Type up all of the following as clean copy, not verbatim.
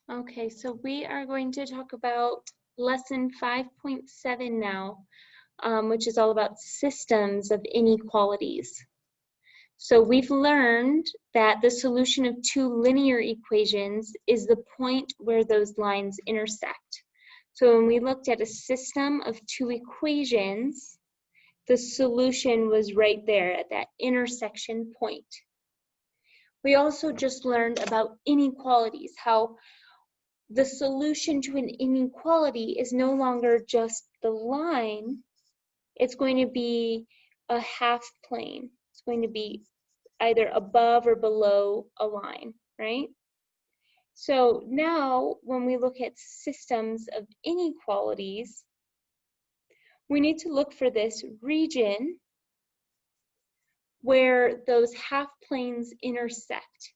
Okay, so we are going to talk about lesson 5.7 now, which is all about systems of inequalities. So we've learned that the solution of two linear equations is the point where those lines intersect. So when we looked at a system of two equations, the solution was right there at that intersection point. We also just learned about inequalities, how the solution to an inequality is no longer just the line, it's going to be a half plane. It's going to be either above or below a line, right? So now when we look at systems of inequalities, we need to look for this region where those half planes intersect.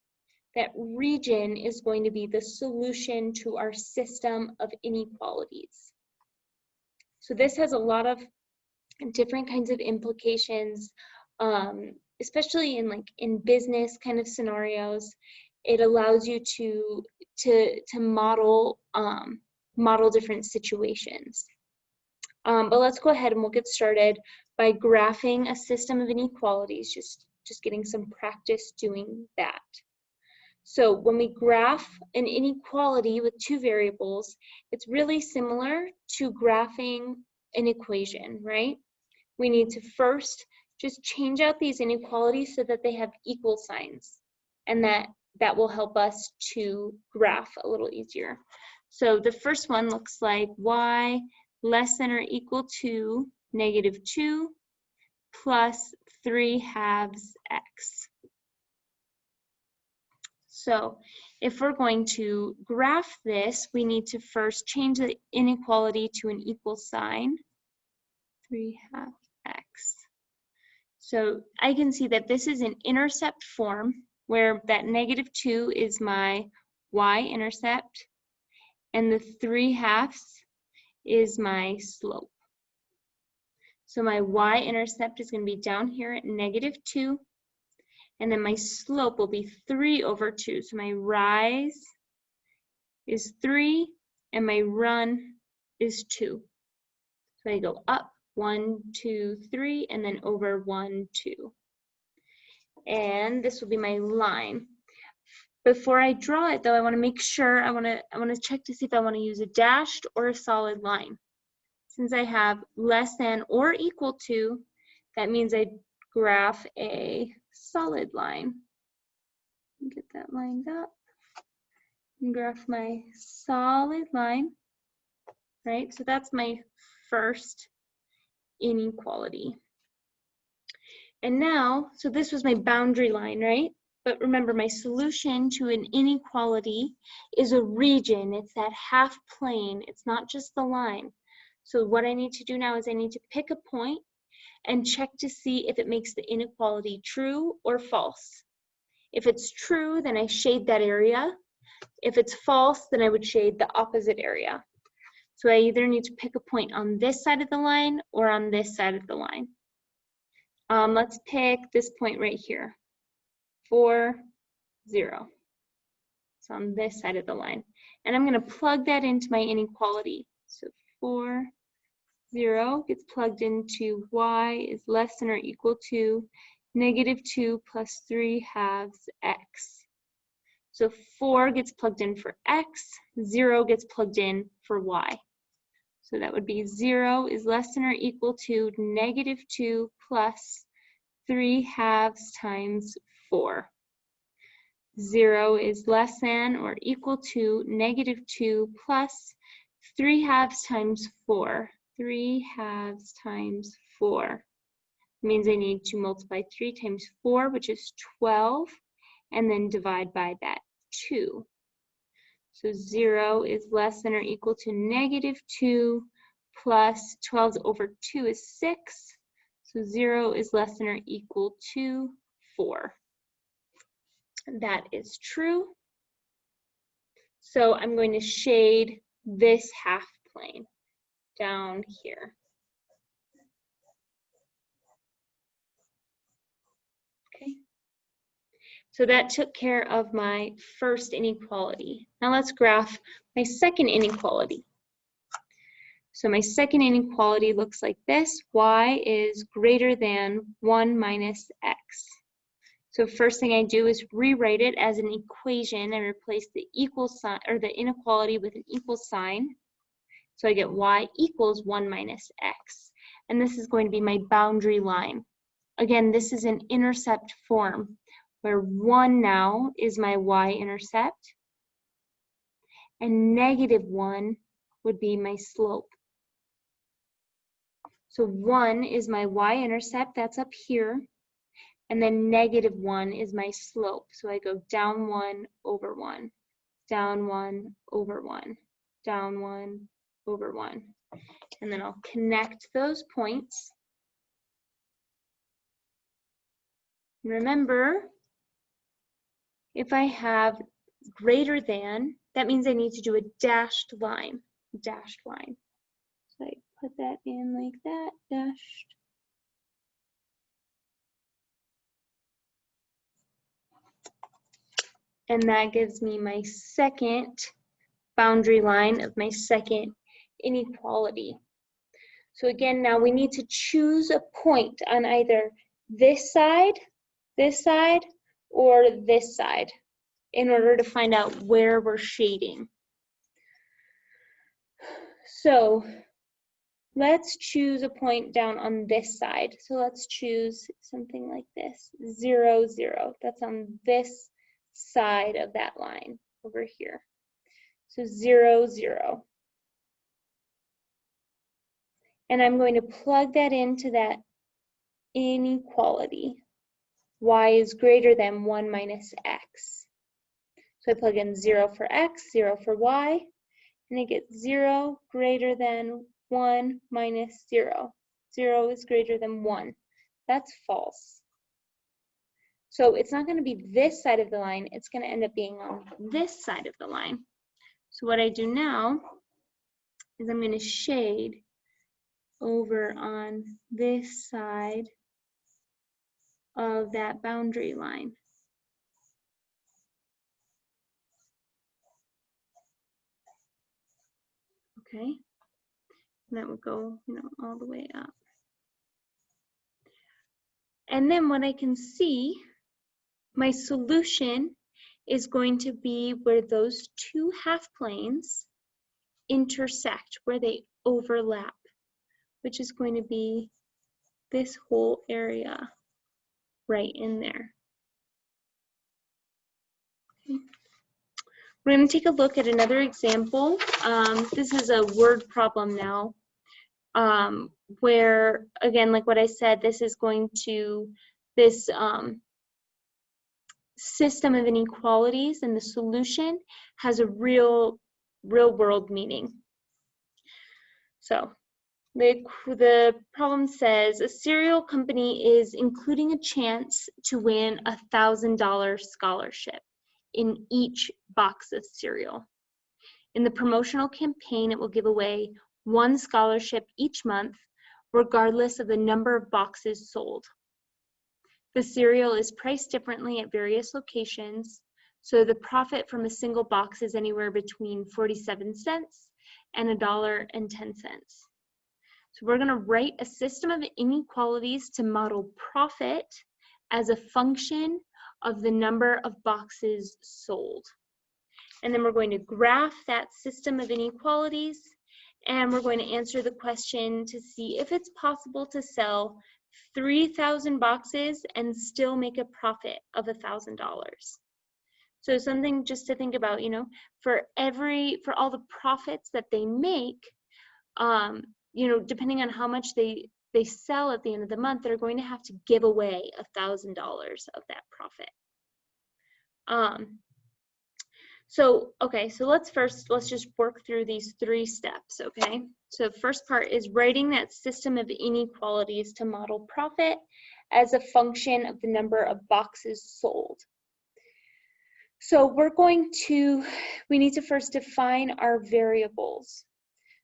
That region is going to be the solution to our system of inequalities. So this has a lot of different kinds of implications, especially in business kind of scenarios. It allows you to model different situations. But let's go ahead and we'll get started by graphing a system of inequalities, just getting some practice doing that. So when we graph an inequality with two variables, it's really similar to graphing an equation, right? We need to first just change out these inequalities so that they have equal signs, and that will help us to graph a little easier. So the first one looks like y less than or equal to -2 plus 3/2 x. So if we're going to graph this, we need to first change the inequality to an equal sign, 3/2 x. So I can see that this is an intercept form where that -2 is my y-intercept and the 3/2 is my slope. So my y-intercept is going to be down here at -2. And then my slope will be 3/2. So my rise is 3 and my run is 2. So I go up 1, 2, 3, and then over 1, 2. And this will be my line. Before I draw it though, I want to make sure, I want to check to see if I want to use a dashed or a solid line. Since I have less than or equal to, that means I graph a solid line. Get that lined up and graph my solid line, right? So that's my first inequality. And now, so this was my boundary line, right? But remember, my solution to an inequality is a region. It's that half plane. It's not just the line. So what I need to do now is I need to pick a point and check to see if it makes the inequality true or false. If it's true, then I shade that area. If it's false, then I would shade the opposite area. So I either need to pick a point on this side of the line or on this side of the line. Let's pick this point right here, 4, 0. It's on this side of the line. And I'm going to plug that into my inequality. So 4, 0 gets plugged into y is less than or equal to -2 plus 3/2 x. So 4 gets plugged in for x, 0 gets plugged in for y. So that would be 0 is less than or equal to -2 plus 3/2 times 4. 0 is less than or equal to -2 plus 3/2 times 4. 3/2 times 4 means I need to multiply 3 times 4, which is 12, and then divide by that 2. So 0 is less than or equal to -2 plus 12 over 2 is 6. So 0 is less than or equal to 4. That is true. So I'm going to shade this half plane down here. Okay. So that took care of my first inequality. Now let's graph my second inequality. So my second inequality looks like this. Y is greater than 1 minus x. So first thing I do is rewrite it as an equation and replace the equal sign, or the inequality, with an equal sign. So I get y equals 1 minus x. And this is going to be my boundary line. Again, this is an intercept form, where 1 now is my y-intercept, and -1 would be my slope. So 1 is my y-intercept, that's up here, and then -1 is my slope. So I go down 1 over 1, down 1 over 1, down 1 over 1. And then I'll connect those points. Remember, if I have greater than, that means I need to do a dashed line, dashed line. So I put that in like that, dashed. And that gives me my second boundary line of my second inequality. So again, now we need to choose a point on either this side, or this side in order to find out where we're shading. So let's choose a point down on this side. So let's choose something like this, 0, 0. That's on this side of that line over here. So 0, 0. And I'm going to plug that into that inequality. Y is greater than 1 minus x. So I plug in 0 for x, 0 for y, and I get 0 greater than 1 minus 0. 0 is greater than 1. That's false. So it's not going to be this side of the line, it's going to end up being on this side of the line. So what I do now is I'm going to shade over on this side of that boundary line. Okay, and that would go, all the way up. And then what I can see, my solution is going to be where those two half planes intersect, where they overlap, which is going to be this whole area right in there. Okay. We're going to take a look at another example. This is a word problem now, where, again, like what I said, this is going to, this system of inequalities, and the solution has a real world meaning. So the problem says a cereal company is including a chance to win a $1,000 scholarship in each box of cereal. In the promotional campaign, it will give away one scholarship each month, regardless of the number of boxes sold. The cereal is priced differently at various locations, so the profit from a single box is anywhere between 47 cents and $1.10. So we're going to write a system of inequalities to model profit as a function of the number of boxes sold. And then we're going to graph that system of inequalities, and we're going to answer the question to see if it's possible to sell 3,000 boxes and still make a profit of $1,000. So something just to think about, for all the profits that they make, depending on how much they sell at the end of the month, they're going to have to give away $1,000 of that profit. So let's just work through these 3 steps, okay? So the first part is writing that system of inequalities to model profit as a function of the number of boxes sold. So we need to first define our variables.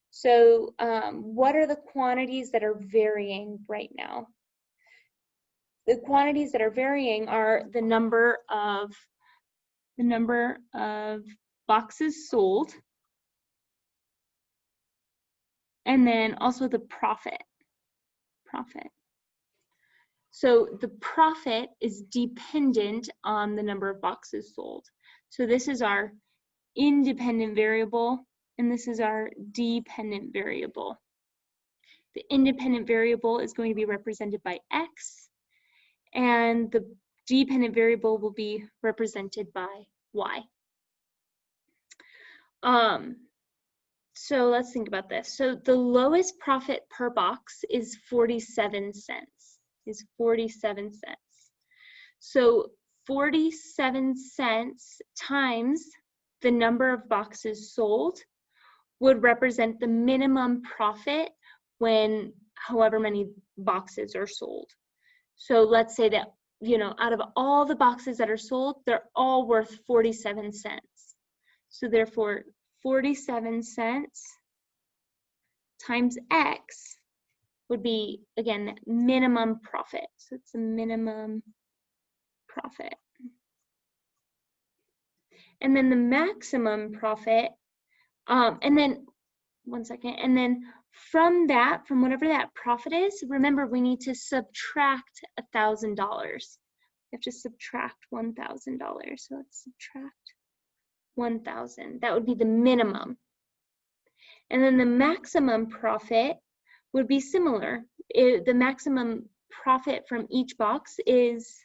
So what are the quantities that are varying right now? The quantities that are varying are the number of boxes sold, and then also the profit. So the profit is dependent on the number of boxes sold. So this is our independent variable, and this is our dependent variable. The independent variable is going to be represented by X, and the dependent variable will be represented by Y. So let's think about this. So the lowest profit per box is 47 cents. So 47 cents times the number of boxes sold would represent the minimum profit when however many boxes are sold. So let's say that, out of all the boxes that are sold, they're all worth 47 cents. So therefore, 47 cents times X would be, again, minimum profit. So it's a minimum profit. And then the maximum profit, and then, one second, and then from whatever that profit is, remember we need to subtract $1,000. We have to subtract $1,000. So let's subtract 1,000. That would be the minimum. And then the maximum profit would be similar. The maximum profit from each box is,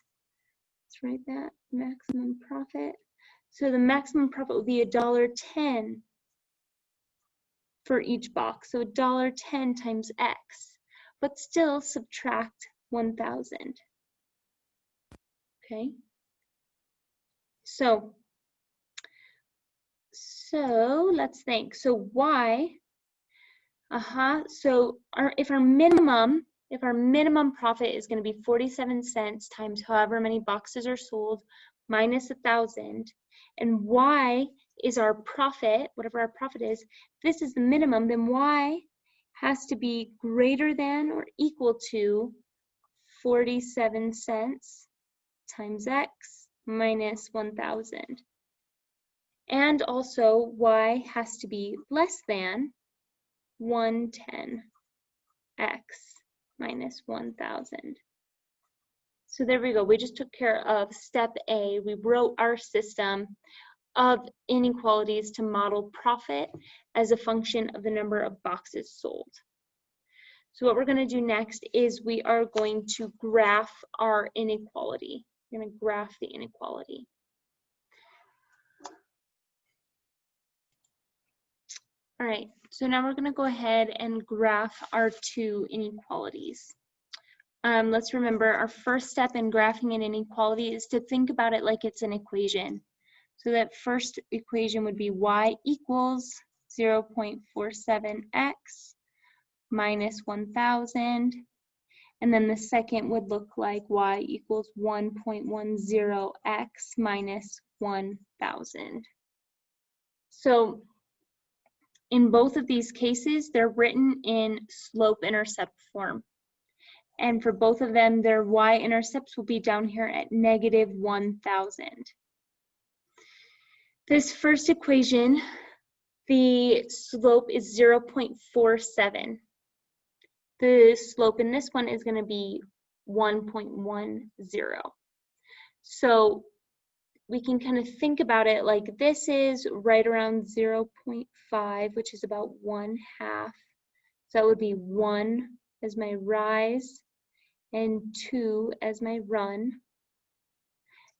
let's write that, maximum profit. So the maximum profit would be $1.10 for each box. So $1.10 times X, but still subtract 1,000. Okay. So let's think. So Y, so if our minimum profit is going to be 47 cents times however many boxes are sold minus 1,000, and Y is our profit, whatever our profit is, this is the minimum, then Y has to be greater than or equal to 47 cents times X minus 1,000. And also Y has to be less than 110 X minus 1,000. So there we go. We just took care of step A. We wrote our system of inequalities to model profit as a function of the number of boxes sold. So what we're going to do next is we are going to graph our inequality. We're going to graph the inequality. All right, so now we're going to go ahead and graph our two inequalities. Let's remember our first step in graphing an inequality is to think about it like it's an equation. So that first equation would be y equals 0.47x minus 1,000. And then the second would look like y equals 1.10x minus 1,000. So in both of these cases, they're written in slope-intercept form. And for both of them, their y-intercepts will be down here at negative 1,000. This first equation, the slope is 0.47. The slope in this one is going to be 1.10. So we can kind of think about it like this is right around 0.5, which is about 1/2. So that would be 1 as my rise and 2 as my run.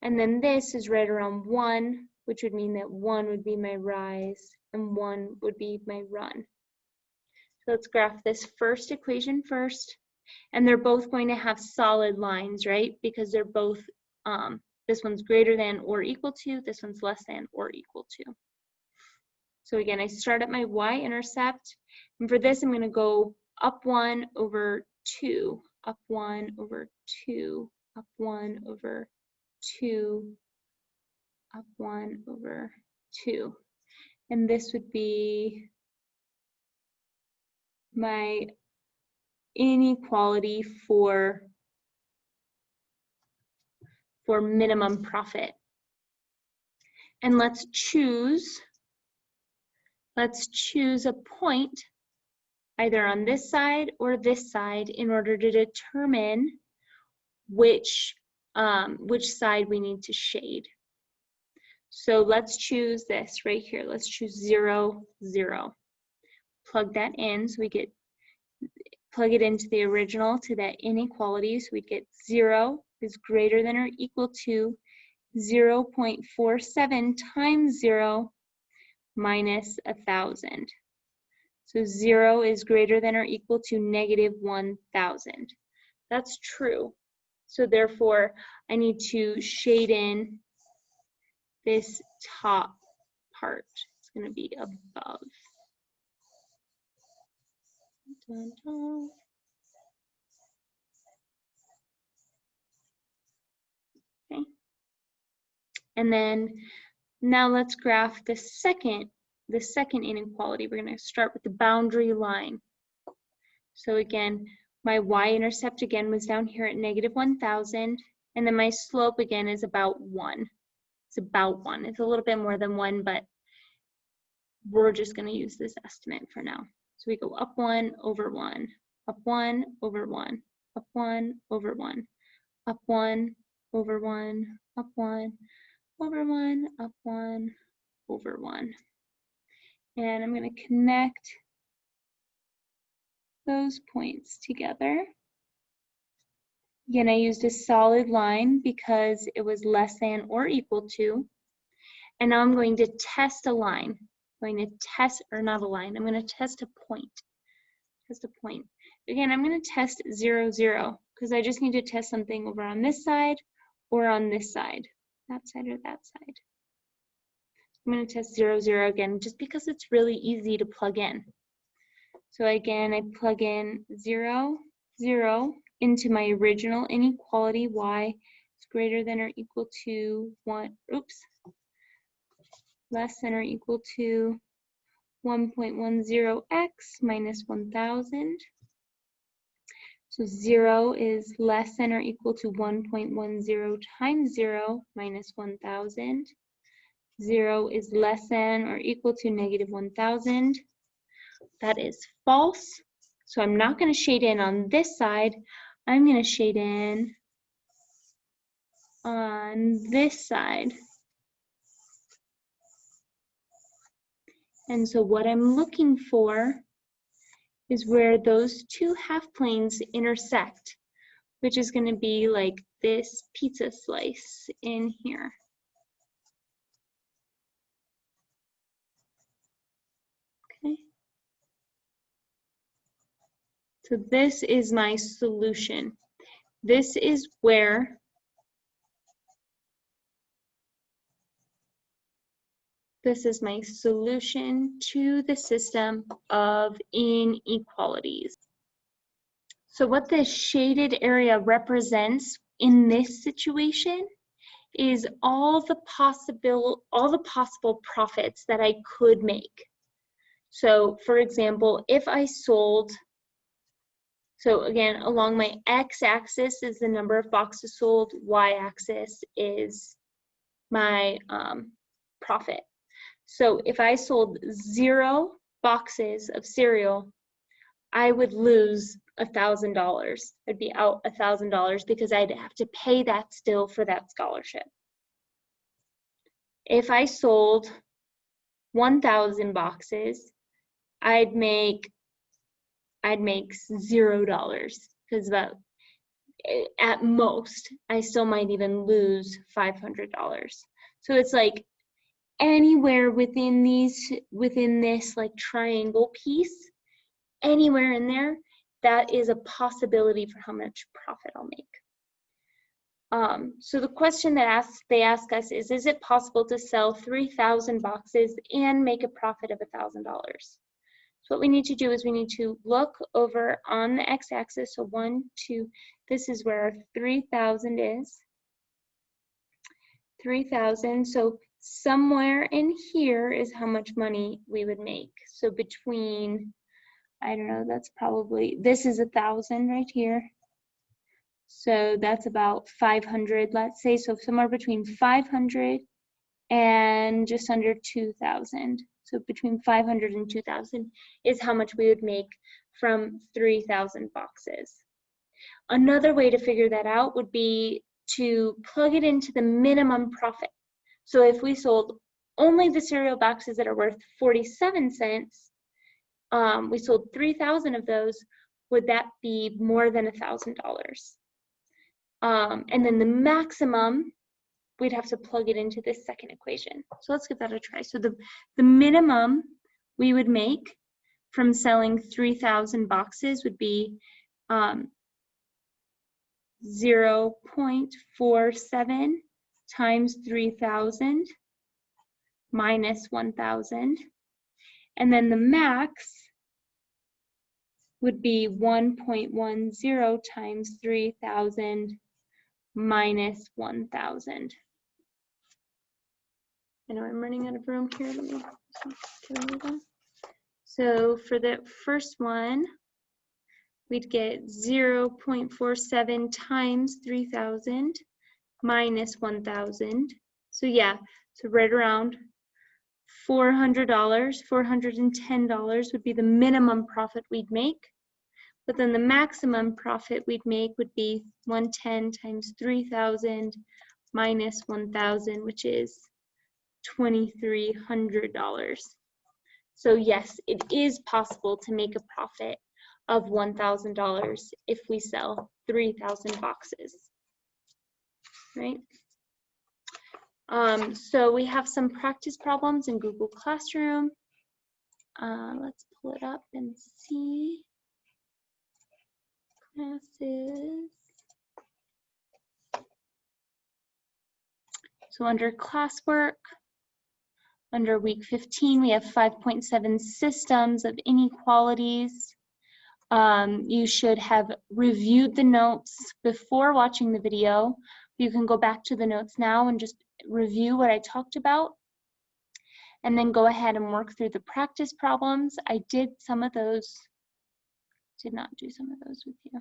And then this is right around 1, which would mean that 1 would be my rise and 1 would be my run. So let's graph this first equation first. And they're both going to have solid lines, right? Because they're both, this one's greater than or equal to, this one's less than or equal to. So again, I start at my y-intercept. And for this, I'm going to go up 1 over 2, up 1 over 2, up 1 over 2, up 1 over 2. And this would be my inequality for for minimum profit. And let's choose a point either on this side or this side in order to determine which side we need to shade. So let's choose this right here. Let's choose 0, 0. Plug that in so we get, plug it into the original to that inequality. So we get 0 is greater than or equal to 0.47 times 0 minus 1,000. So 0 is greater than or equal to negative 1,000. That's true. So therefore, I need to shade in this top part. It's going to be above. Dun, dun. Okay. And then now let's graph the second inequality. We're going to start with the boundary line. So again, my y-intercept again was down here at negative 1,000, and then my slope again is about 1. It's about 1. It's a little bit more than 1, but we're just going to use this estimate for now. So we go up 1 over 1, up 1 over 1, up 1 over 1, up 1 over 1, up 1 over 1, up 1 over 1. And I'm going to connect those points together. Again, I used a solid line because it was less than or equal to. And now I'm going to test a line. I'm going to test, or not a line, I'm going to test a point. Test a point. Again, I'm going to test 0, 0, because I just need to test something over on this side or on this side. That side or that side. I'm going to test 0, 0 again, just because it's really easy to plug in. So again, I plug in 0, 0 into my original inequality, y is greater than or equal to 1, less than or equal to 1.10x minus 1,000. So 0 is less than or equal to 1.10 times 0 minus 1,000. 0 is less than or equal to negative 1,000. That is false. So I'm not going to shade in on this side. I'm going to shade in on this side. And so what I'm looking for is where those two half planes intersect, which is going to be like this pizza slice in here. Okay. So this is my solution. This is where this is my solution to the system of inequalities. So what this shaded area represents in this situation is all the possible profits that I could make. So for example, if I sold, so again, along my x-axis is the number of boxes sold, y-axis is my profit. So if I sold 0 boxes of cereal, I would lose $1,000. I'd be out $1,000 because I'd have to pay that still for that scholarship. If I sold 1,000 boxes, I'd make $0 because at most I still might even lose $500. So it's like anywhere within this like triangle piece, anywhere in there, that is a possibility for how much profit I'll make. So the question that they ask us is it possible to sell 3,000 boxes and make a profit of $1,000? So what we need to do is we need to look over on the x-axis. So 1, 2, this is where 3,000 is. 3,000, so somewhere in here is how much money we would make. So between, I don't know, that's probably, this is 1,000 right here. So that's about 500, let's say. So somewhere between 500 and just under 2,000. So between 500 and 2,000 is how much we would make from 3,000 boxes. Another way to figure that out would be to plug it into the minimum profit. So if we sold only the cereal boxes that are worth 47 cents, we sold 3,000 of those, would that be more than $1,000? And then the maximum, we'd have to plug it into this second equation. So let's give that a try. So the minimum we would make from selling 3,000 boxes would be 0.47 times 3,000 minus 1,000. And then the max would be 1.10 times 3,000 minus 1,000. I know I'm running out of room here. Let me move on. So for the first one, we'd get 0.47 times 3,000 minus 1,000. So yeah, so right around $400, $410 would be the minimum profit we'd make. But then the maximum profit we'd make would be 110 times 3,000 minus 1,000, which is $2,300. So yes, it is possible to make a profit of $1,000 if we sell 3,000 boxes, right? So we have some practice problems in Google Classroom. Let's pull it up and see. Classes. So under classwork, under week 15, we have 5.7 systems of inequalities. You should have reviewed the notes before watching the video. You can go back to the notes now and just review what I talked about, and then go ahead and work through the practice problems. I did some of those, did not do some of those with you,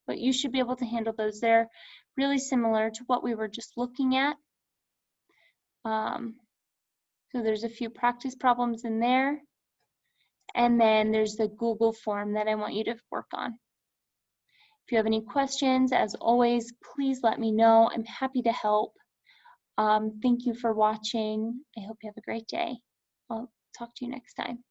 but you should be able to handle those. They're really similar to what we were just looking at. So there's a few practice problems in there, and then there's the Google form that I want you to work on. If you have any questions, as always, please let me know. I'm happy to help. Thank you for watching. I hope you have a great day. I'll talk to you next time.